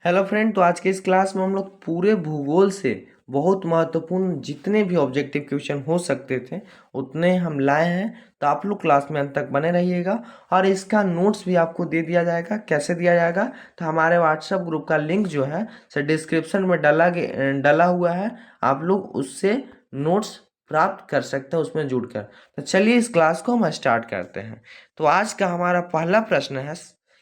Hello friend. तो आज के इस क्लास में हम लोग पूरे भूगोल से बहुत महत्वपूर्ण जितने भी ऑब्जेक्टिव क्वेश्चन हो सकते थे उतने हम लाए हैं। तो आप लोग क्लास में अंत तक बने रहिएगा और इसका नोट्स भी आपको दे दिया जाएगा। कैसे दिया जाएगा? तो हमारे व्हाट्सएप ग्रुप का लिंक जो है सर डिस्क्रिप्शन में डला हुआ है। आप लोग उससे नोट्स प्राप्त कर सकते हैं उसमें जुड़कर। तो चलिए इस क्लास को हम स्टार्ट करते हैं। तो आज का हमारा पहला प्रश्न है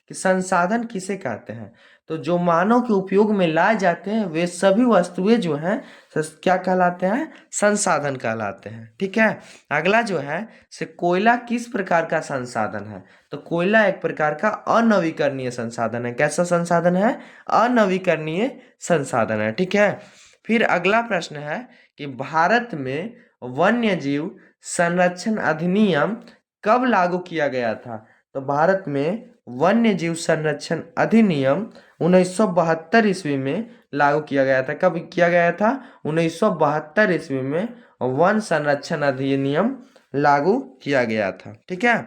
कि संसाधन किसे कहते हैं। तो जो मानव के उपयोग में लाए जाते हैं वे सभी वस्तुएं जो हैं क्या कहलाते हैं? संसाधन कहलाते हैं। ठीक है। अगला जो है से कोयला किस प्रकार का संसाधन है? तो कोयला एक प्रकार का अनवीकरणीय संसाधन है। कैसा संसाधन है? अनवीकरणीय संसाधन है। ठीक है। फिर अगला प्रश्न है कि भारत में वन्य जीव संरक्षण अधिनियम कब लागू किया गया था? तो भारत में वन्य जीव संरक्षण अधिनियम 1972 ईस्वी में लागू किया गया था। कब किया गया था? 1972 ईस्वी में वन संरक्षण अधिनियम लागू किया गया था। ठीक है।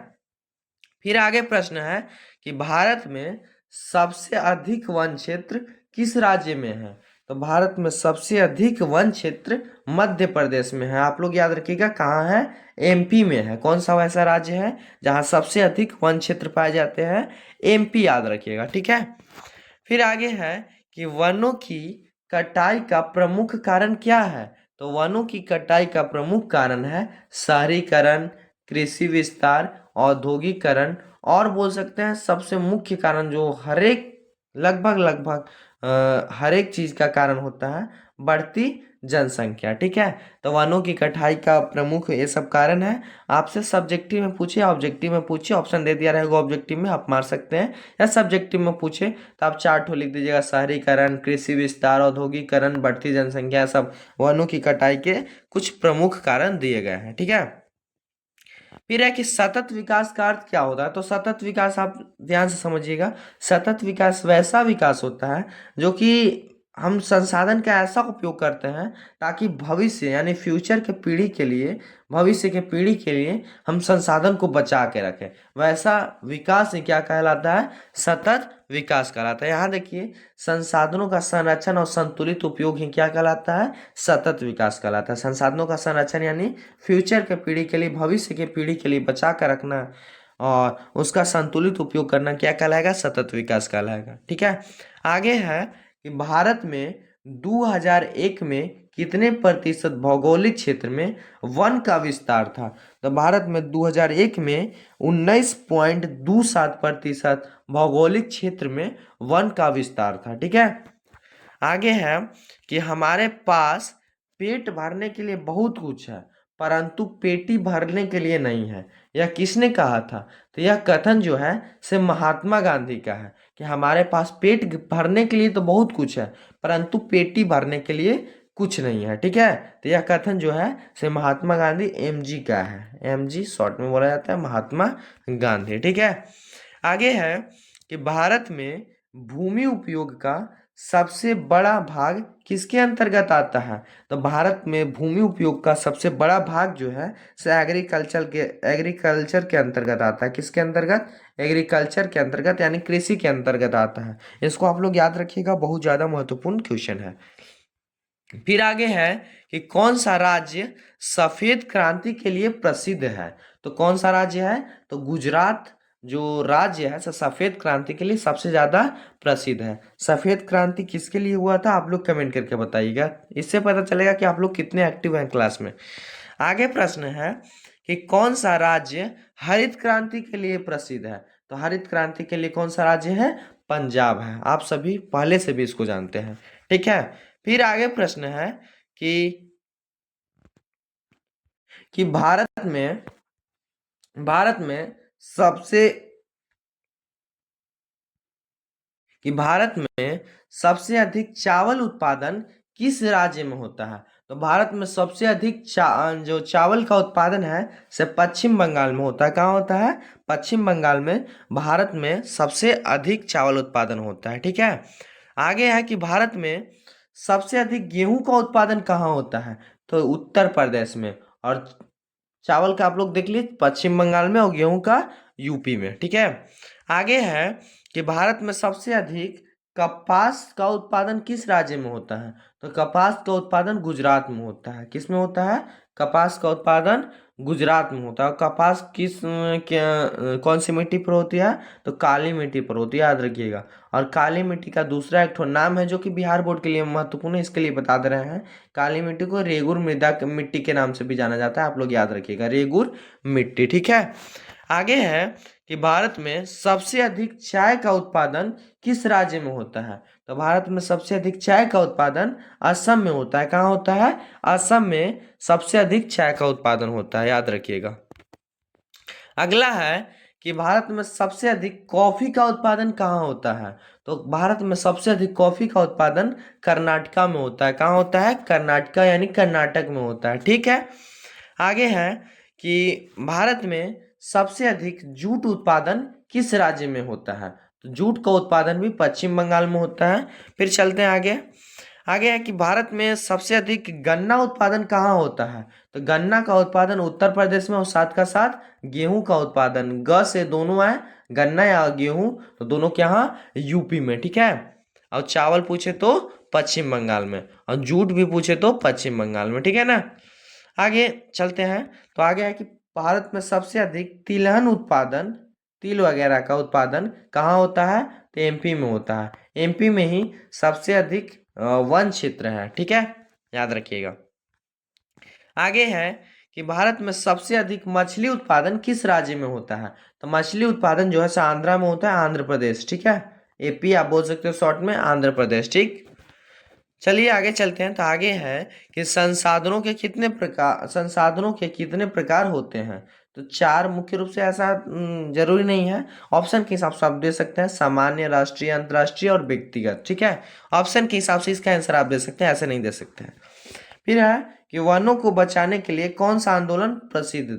फिर आगे प्रश्न है कि भारत में सबसे अधिक वन क्षेत्र किस राज्य में है? तो भारत में सबसे अधिक वन क्षेत्र मध्य प्रदेश में है। आप लोग याद रखिएगा कहाँ है? एमपी में है। कौन सा वैसा राज्य है जहाँ सबसे अधिक वन क्षेत्र पाए जाते हैं? एमपी याद रखिएगा। ठीक है। फिर आगे है कि वनों की कटाई का प्रमुख कारण क्या है? तो वनों की कटाई का प्रमुख कारण है शहरीकरण, कृषि विस्तार, औद्योगिकरण और बोल सकते हैं सबसे मुख्य कारण जो लगभग हर एक चीज का कारण होता है, बढ़ती जनसंख्या। ठीक है। तो वनों की कटाई का प्रमुख ये सब कारण है। आपसे सब्जेक्टिव में पूछे, ऑब्जेक्टिव में पूछे, ऑप्शन दे दिया रहेगा ऑब्जेक्टिव में, आप मार सकते हैं। या सब्जेक्टिव में पूछे तो आप चार ठो लिख दीजिएगा, शहरीकरण, कृषि विस्तार, औद्योगिकरण, बढ़ती जनसंख्या, सब वनों की कटाई के कुछ प्रमुख कारण दिए गए हैं। ठीक है। फिर है कि सतत विकास का अर्थ क्या होता है? तो सतत विकास आप ध्यान से समझिएगा। सतत विकास वैसा विकास होता है जो कि हम संसाधन का ऐसा उपयोग करते हैं ताकि भविष्य यानी फ्यूचर के पीढ़ी के लिए, भविष्य के पीढ़ी के लिए हम संसाधन को बचा के रखें। वैसा विकास ही क्या कहलाता है? सतत विकास कहलाता है। यहाँ देखिए, संसाधनों का संरक्षण और संतुलित उपयोग ही क्या कहलाता है? सतत विकास कहलाता है। संसाधनों का संरक्षण यानी फ्यूचर के पीढ़ी के लिए, भविष्य के पीढ़ी के लिए बचा कर रखना और उसका संतुलित उपयोग करना क्या कहलाएगा? सतत विकास कहलाएगा। ठीक है। आगे है कि भारत में 2001 में कितने प्रतिशत भौगोलिक क्षेत्र में वन का विस्तार था? तो भारत में 2001 में 19.27% भौगोलिक क्षेत्र में वन का विस्तार था। ठीक है। आगे है कि हमारे पास पेट भरने के लिए बहुत कुछ है परंतु पेटी भरने के लिए नहीं है। यह किसने कहा था? तो यह कथन जो है से महात्मा गांधी का है कि हमारे पास पेट भरने के लिए तो बहुत कुछ है परंतु पेटी भरने के लिए कुछ नहीं है। ठीक है। तो यह कथन जो है से महात्मा गांधी एमजी का है। एमजी शॉर्ट में बोला जाता है महात्मा गांधी। ठीक है। आगे है कि भारत में भूमि उपयोग का सबसे बड़ा भाग किसके अंतर्गत आता है? तो भारत में भूमि उपयोग का सबसे बड़ा भाग जो है से एग्रीकल्चर के अंतर्गत आता है। किसके अंतर्गत? एग्रीकल्चर के अंतर्गत यानी कृषि के अंतर्गत आता है। इसको आप लोग याद रखिएगा, बहुत ज्यादा महत्वपूर्ण क्वेश्चन है। फिर आगे है कि कौन सा राज्य सफेद क्रांति के लिए प्रसिद्ध है? तो कौन सा राज्य है? तो गुजरात जो राज्य है सफेद क्रांति के लिए सबसे ज्यादा प्रसिद्ध है। सफेद क्रांति किसके लिए हुआ था? आप लोग कमेंट करके बताइएगा, इससे पता चलेगा कि आप लोग कितने एक्टिव हैं क्लास में। आगे प्रश्न है कि कौन सा राज्य हरित क्रांति के लिए प्रसिद्ध है? तो हरित क्रांति के लिए कौन सा राज्य है? पंजाब है। आप सभी पहले से भी इसको जानते हैं। ठीक है। फिर आगे प्रश्न है कि कि भारत में सबसे भारत में सबसे अधिक चावल उत्पादन किस राज्य में होता है? तो भारत में सबसे अधिक जो चावल का उत्पादन है से पश्चिम बंगाल में होता है। कहाँ होता है? पश्चिम बंगाल में भारत में सबसे अधिक चावल उत्पादन होता है। ठीक है। आगे है कि भारत में सबसे अधिक गेहूं का उत्पादन कहाँ होता है? तो उत्तर प्रदेश में। और चावल का आप लोग देख लीजिए पश्चिम बंगाल में और गेहूं का यूपी में। ठीक है। आगे है कि भारत में सबसे अधिक कपास का उत्पादन किस राज्य में होता है? तो कपास का उत्पादन गुजरात में होता है। किस में होता है? कपास का उत्पादन गुजरात में होता है। कपास कौन सी मिट्टी पर होती है? तो काली मिट्टी पर होती है, याद रखिएगा। और काली मिट्टी का दूसरा एक ठो नाम है जो कि बिहार बोर्ड के लिए महत्वपूर्ण है, इसके लिए बता दे रहे हैं। काली मिट्टी को रेगुर मृदा मिट्टी के नाम से भी जाना जाता है, आप लोग याद रखिएगा, रेगुर मिट्टी। ठीक है। आगे है कि भारत में सबसे अधिक चाय का उत्पादन किस राज्य में होता है? तो भारत में सबसे अधिक चाय का उत्पादन असम में होता है। कहाँ होता है? असम में सबसे अधिक चाय का उत्पादन होता है, याद रखिएगा। अगला है कि भारत में सबसे अधिक कॉफी का उत्पादन कहाँ होता है? तो भारत में सबसे अधिक कॉफी का उत्पादन कर्नाटका में होता है। कहाँ होता है? कर्नाटका यानी कर्नाटक में होता है। ठीक है। आगे है कि भारत में सबसे अधिक जूट उत्पादन किस राज्य में होता है? तो जूट का उत्पादन भी पश्चिम बंगाल में होता है। फिर चलते हैं आगे। आगे है कि भारत में सबसे अधिक गन्ना उत्पादन कहाँ होता है? तो गन्ना का उत्पादन उत्तर प्रदेश में और साथ का साथ गेहूं का उत्पादन, ग से दोनों है, गन्ना या गेहूं, तो दोनों के यहाँ यूपी में। ठीक है। और चावल पूछे तो पश्चिम बंगाल में, और जूट भी पूछे तो पश्चिम बंगाल में। ठीक है ना। आगे चलते हैं। तो आगे है कि भारत में सबसे अधिक तिलहन उत्पादन, तिल वगैरह का उत्पादन कहाँ होता है? तो एमपी में होता है। एमपी में ही सबसे अधिक वन क्षेत्र है। ठीक है, याद रखिएगा। आगे है कि भारत में सबसे अधिक मछली उत्पादन किस राज्य में होता है? तो मछली उत्पादन जो है आंध्रा में होता है, आंध्र प्रदेश। ठीक है, एपी आप बोल सकते हो शॉर्ट में, आंध्र प्रदेश। ठीक, चलिए आगे चलते हैं। तो आगे है कि संसाधनों के कितने प्रकार होते हैं? तो चार मुख्य रूप से, ऐसा जरूरी नहीं है, ऑप्शन के हिसाब से आप दे सकते हैं, सामान्य, राष्ट्रीय, अंतर्राष्ट्रीय और व्यक्तिगत। ठीक है, ऑप्शन के हिसाब से इसका आंसर आप दे सकते हैं, ऐसे नहीं दे सकते हैं। फिर है कि वनों को बचाने के लिए कौन सा आंदोलन प्रसिद्ध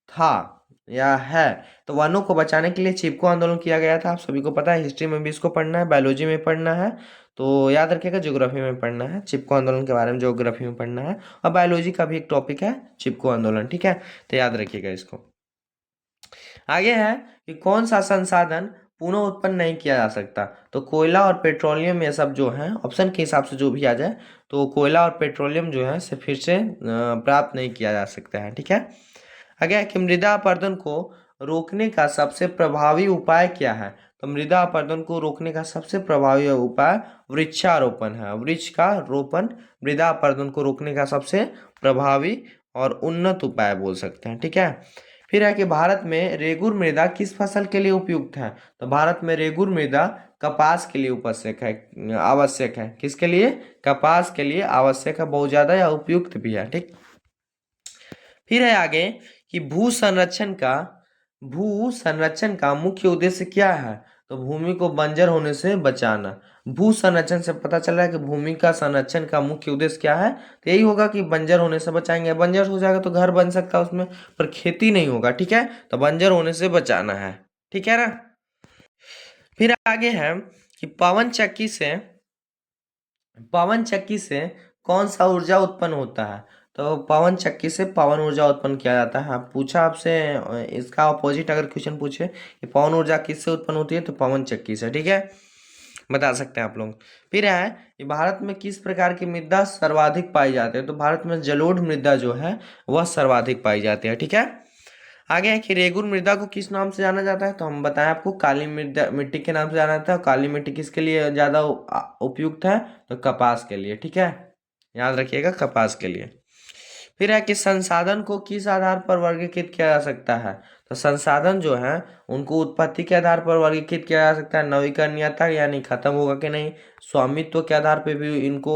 था या है? तो वनों को बचाने के लिए चिपको आंदोलन किया गया था, आप सभी को पता है, हिस्ट्री में भी इसको पढ़ना है, बायोलॉजी में पढ़ना है, तो याद रखिएगा, ज्योग्राफी में पढ़ना है, चिपको आंदोलन के बारे में ज्योग्राफी में पढ़ना है, और बायोलॉजी का भी एक टॉपिक है चिपको आंदोलन। ठीक है, तो याद रखिएगा इसको। आगे है कि कौन सा संसाधन पुनः उत्पन्न नहीं किया जा सकता? तो कोयला और पेट्रोलियम, ये सब जो है ऑप्शन के हिसाब से जो भी आ जाए, तो कोयला और पेट्रोलियम जो है से फिर से प्राप्त नहीं किया जा सकता है। ठीक है। आगे है कि मृदा अपरदन को रोकने का सबसे प्रभावी उपाय क्या है? तो मृदा अपरदन को रोकने का सबसे प्रभावी उपाय वृक्षारोपण है। वृक्ष का रोपण मृदा अपरदन को रोकने का सबसे प्रभावी और उन्नत उपाय बोल सकते हैं। ठीक है। फिर है कि भारत में रेगुर मृदा किस फसल के लिए उपयुक्त है? तो भारत में रेगुर मृदा कपास के लिए आवश्यक है। किसके लिए? कपास के लिए आवश्यक है, बहुत ज्यादा या उपयुक्त भी है। ठीक, फिर है आगे कि भू संरक्षण का मुख्य उद्देश्य क्या है? तो भूमि को बंजर होने से बचाना। भू संरक्षण से पता चल रहा है कि भूमि का संरक्षण का मुख्य उद्देश्य क्या है? तो यही होगा कि बंजर होने से बचाएंगे। बंजर हो जाएगा तो घर बन सकता है उसमें, पर खेती नहीं होगा। ठीक है, तो बंजर होने से बचाना है। ठीक है ना। फिर आगे है कि पवन चक्की से कौन सा ऊर्जा उत्पन्न होता है? तो पवन चक्की से पवन ऊर्जा उत्पन्न किया जाता है। पूछा आपसे इसका अपोजिट अगर क्वेश्चन पूछे कि पवन ऊर्जा किससे उत्पन्न होती है, तो पवन चक्की से। ठीक है, बता सकते हैं आप लोग। फिर है कि भारत में किस प्रकार की मृदा सर्वाधिक पाई जाती है? तो भारत में जलोढ़ मृदा जो है वह सर्वाधिक पाई जाती है। ठीक है। आगे है कि रेगुर मृदा को किस नाम से जाना जाता है? तो हम बताएं आपको, काली मृदा मिट्टी के नाम से जाना जाता है। काली मिट्टी किसके लिए ज्यादा उपयुक्त है? तो कपास के लिए। ठीक है, याद रखिएगा, कपास के लिए। फिर है कि संसाधन को किस आधार पर वर्गीकृत किया जा सकता है? तो संसाधन जो है उनको उत्पत्ति के आधार पर वर्गीकृत किया जा सकता है, नवीकरणीयता यानी खत्म होगा कि नहीं, स्वामित्व के आधार पर भी इनको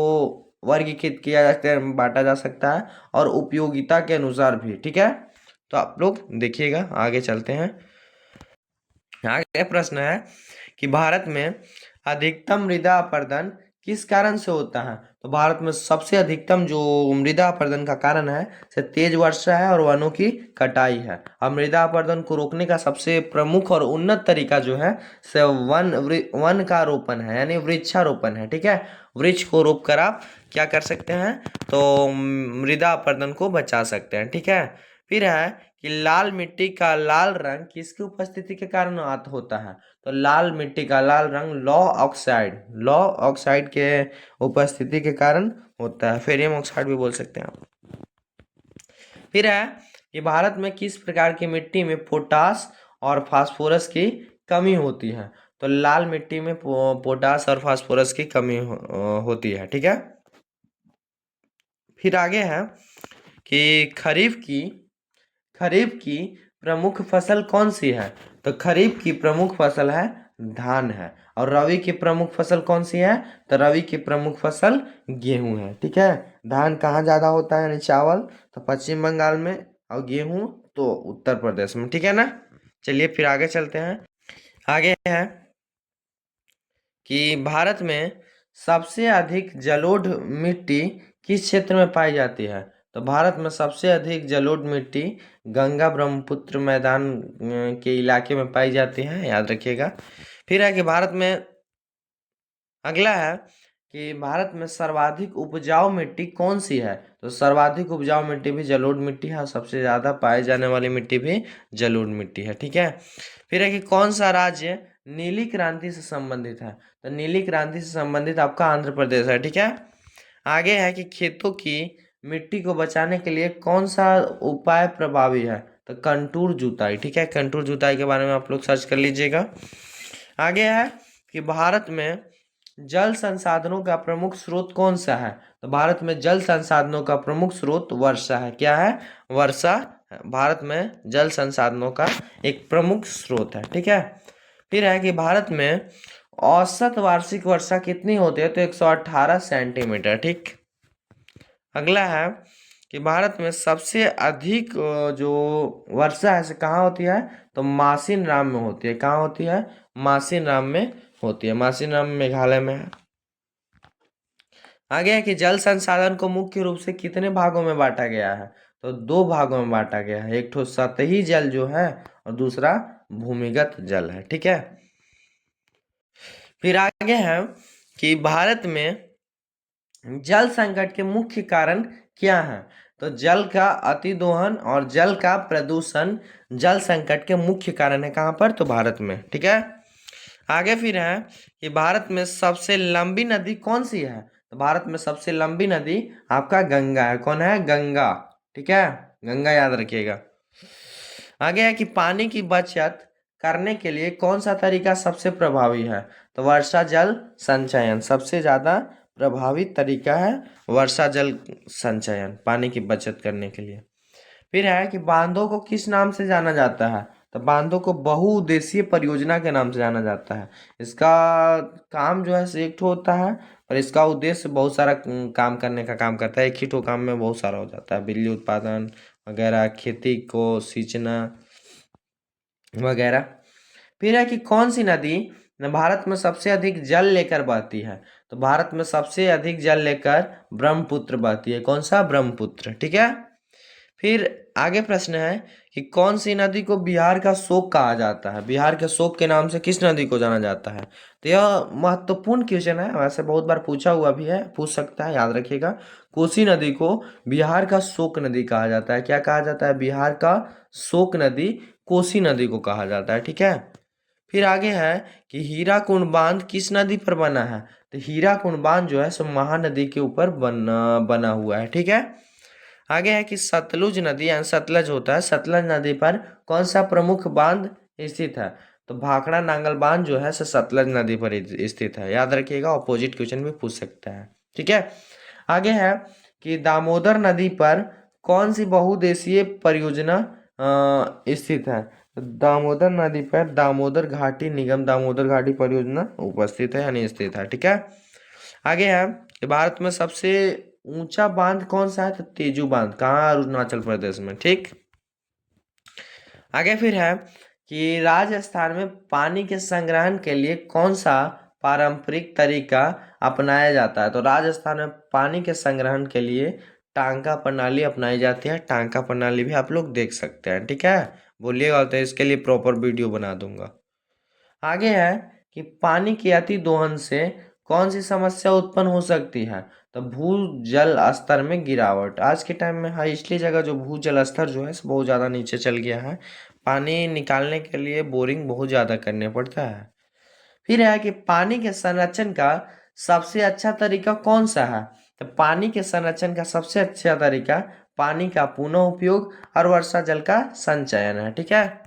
वर्गीकृत किया जा सकता है, बांटा जा सकता है, और उपयोगिता के अनुसार भी। ठीक है, तो आप लोग देखिएगा, आगे चलते हैं। आगे प्रश्न है कि भारत में अधिकतम मृदा अपरदन किस कारण से होता है? तो भारत में सबसे अधिकतम जो मृदा अपरदन का कारण है से तेज वर्षा है और वनों की कटाई है। अब मृदा अपरदन को रोकने का सबसे प्रमुख और उन्नत तरीका जो है से वन का रोपण है, यानी वृक्षारोपण है। ठीक है, वृक्ष को रोप कर आप क्या कर सकते हैं? तो मृदा अपरदन को बचा सकते हैं। ठीक है। फिर है कि लाल मिट्टी का लाल रंग किसकी उपस्थिति के कारण होता है? तो लाल मिट्टी का लाल रंग लौ ऑक्साइड के उपस्थिति के कारण होता है। फेरियम ऑक्साइड भी बोल सकते हैं आप। फिर है कि भारत में किस प्रकार की मिट्टी में पोटास और फास्फोरस की कमी होती है? तो लाल मिट्टी में पोटास और फास्फोरस की कमी होती है। ठीक है। फिर आगे है कि खरीफ की प्रमुख फसल कौन सी है? तो खरीफ की प्रमुख फसल है धान है। और रबी की प्रमुख फसल कौन सी है? तो रबी की प्रमुख फसल गेहूं है। ठीक है। धान कहाँ ज्यादा होता है यानी चावल? तो पश्चिम बंगाल में, और गेहूं तो उत्तर प्रदेश में। ठीक है ना। चलिए फिर आगे चलते हैं। आगे है कि भारत में सबसे अधिक जलोढ़ मिट्टी किस क्षेत्र में पाई जाती है? तो भारत में सबसे अधिक जलोढ़ मिट्टी गंगा ब्रह्मपुत्र मैदान के इलाके में पाई जाती है, याद रखिएगा। फिर है कि भारत में अगला है कि भारत में सर्वाधिक उपजाऊ मिट्टी कौन सी है? तो सर्वाधिक उपजाऊ मिट्टी भी जलोढ़ मिट्टी है और सबसे ज्यादा पाए जाने वाली मिट्टी भी जलोढ़ मिट्टी है। ठीक है। फिर है कि कौन सा राज्य नीली क्रांति से संबंधित है? तो नीली क्रांति से संबंधित आपका आंध्र प्रदेश है। ठीक है। आगे है कि खेतों की मिट्टी को बचाने के लिए कौन सा उपाय प्रभावी है? तो कंटूर जुताई। ठीक है। कंटूर जुताई के बारे में आप लोग सर्च कर लीजिएगा। आगे है कि भारत में जल संसाधनों का प्रमुख स्रोत कौन सा है? तो भारत में जल संसाधनों का प्रमुख स्रोत वर्षा है। क्या है? वर्षा भारत में जल संसाधनों का एक प्रमुख स्रोत है। ठीक है। फिर है कि भारत में औसत वार्षिक वर्षा कितनी होती है? तो 118 सेंटीमीटर। ठीक। अगला है कि भारत में सबसे अधिक जो वर्षा है कहाँ होती है? तो मासिन राम में होती है। कहाँ होती है? मासिन राम में होती है। मासिन राम मेघालय में है। आगे है कि जल संसाधन को मुख्य रूप से कितने भागों में बांटा गया है? तो दो भागों में बांटा गया है। एक तो सतही जल जो है और दूसरा भूमिगत जल है। ठीक है। फिर आगे है कि भारत में जल संकट के मुख्य कारण क्या है? तो जल का अतिदोहन और जल का प्रदूषण जल संकट के मुख्य कारण है। कहाँ पर? तो भारत में। ठीक है। आगे फिर है कि भारत में सबसे लंबी नदी कौन सी है? तो भारत में सबसे लंबी नदी आपका गंगा है। कौन है? गंगा। ठीक है। गंगा याद रखिएगा। आगे है कि पानी की बचत करने के लिए कौन सा तरीका सबसे प्रभावी है? तो वर्षा जल संचयन सबसे ज्यादा प्रभावी तरीका है। वर्षा जल संचयन पानी की बचत करने के लिए। फिर है कि बांधों को किस नाम से जाना जाता है? तो बांधों को बहुउद्देशीय परियोजना के नाम से जाना जाता है। इसका काम जो है एक ठो होता है, पर इसका उद्देश्य बहुत सारा काम करने का काम करता है। एक ही ठो काम में बहुत सारा हो जाता है, बिजली उत्पादन वगैरह, खेती को सींचना वगैरह। फिर है कि कौन सी नदी भारत में सबसे अधिक जल लेकर बहती है? तो भारत में सबसे अधिक जल लेकर ब्रह्मपुत्र बहती है। कौन सा? ब्रह्मपुत्र। ठीक है। फिर आगे प्रश्न है कि कौन सी नदी को बिहार का शोक कहा जाता है? बिहार के शोक के नाम से किस नदी को जाना जाता है? तो यह महत्वपूर्ण क्वेश्चन है, वैसे बहुत बार पूछा हुआ भी है, पूछ सकता है, याद रखिएगा। कोसी नदी को बिहार का शोक नदी कहा जाता है। क्या कहा जाता है? बिहार का शोक नदी कोसी नदी को कहा जाता है। ठीक है। फिर आगे है कि हीराकुंड बांध किस नदी पर बना है? तो हीराकुंड बांध जो है सो महानदी के ऊपर बना हुआ है। ठीक है। आगे है कि सतलुज नदी यानी सतलज होता है, सतलज नदी पर कौन सा प्रमुख बांध स्थित है? तो भाखड़ा नांगल बांध जो है सतलज नदी पर स्थित है। याद रखिएगा, ऑपोजिट क्वेश्चन भी पूछ सकता है। ठीक है। आगे है कि दामोदर नदी पर कौन सी बहुउद्देशीय परियोजना स्थित है? तो दामोदर नदी पर दामोदर घाटी निगम दामोदर घाटी परियोजना उपस्थित है यानी स्थित है। ठीक है। आगे है कि भारत में सबसे ऊंचा बांध कौन सा है? तो तेजू बांध। कहाँ? अरुणाचल प्रदेश में। ठीक। आगे फिर है कि राजस्थान में पानी के संग्रहण के लिए कौन सा पारंपरिक तरीका अपनाया जाता है? तो राजस्थान में पानी के संग्रहण के लिए टांका प्रणाली अपनाई जाती है। टांका प्रणाली भी आप लोग देख सकते हैं। ठीक है। बोलिएगा तो इसके लिए प्रॉपर वीडियो बना दूंगा। आगे है कि पानी के अति दोहन से कौन सी समस्या उत्पन्न हो सकती है? तो भूजल स्तर में गिरावट। आज के टाइम में हाईएस्टली जगह जो भूजल स्तर जो है बहुत ज़्यादा नीचे चल गया है। पानी निकालने के लिए बोरिंग बहुत ज़्यादा करने पड़ता है। फिर है कि पानी के संरक्षण का सबसे अच्छा तरीका कौन सा है? तो पानी के संरक्षण का सबसे अच्छा तरीका पानी का पुनः उपयोग और वर्षा जल का संचयन है। ठीक है,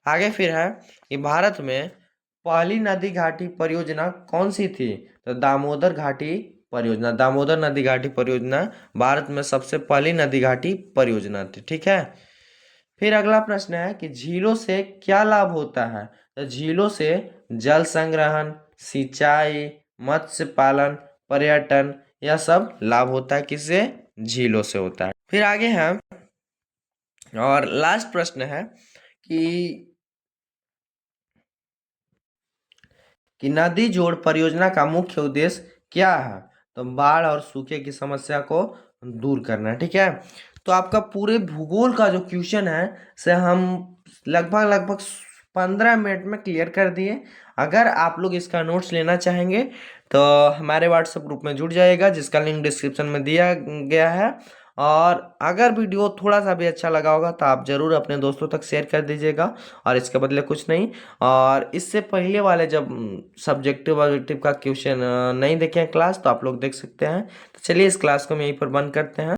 आगे फिर है कि भारत में पहली नदी घाटी परियोजना कौन सी थी? तो दामोदर घाटी परियोजना। दामोदर नदी घाटी परियोजना भारत में सबसे पहली नदी घाटी परियोजना थी। ठीक है, फिर अगला प्रश्न है कि झीलों से क्या लाभ होता है? तो झीलों से जल संग्रहण, सिंचाई, मत्स्य पालन, पर्यटन, यह सब लाभ होता है। किससे? झीलों से होता है। फिर आगे है और लास्ट प्रश्न है कि नदी जोड़ परियोजना का मुख्य उद्देश्य क्या है? तो बाढ़ और सूखे की समस्या को दूर करना। ठीक है, तो आपका पूरे भूगोल का जो क्वेश्चन है से हम लगभग 15 मिनट में क्लियर कर दिए। अगर आप लोग इसका नोट्स लेना चाहेंगे तो हमारे व्हाट्सएप ग्रुप में जुड़ जाइएगा, जिसका लिंक डिस्क्रिप्शन में दिया गया है। और अगर वीडियो थोड़ा सा भी अच्छा लगा होगा तो आप ज़रूर अपने दोस्तों तक शेयर कर दीजिएगा, और इसके बदले कुछ नहीं। और इससे पहले वाले जब सब्जेक्टिव ऑब्जेक्टिव का क्वेश्चन नहीं देखे हैं क्लास, तो आप लोग देख सकते हैं। तो चलिए इस क्लास को हम यहीं पर बंद करते हैं।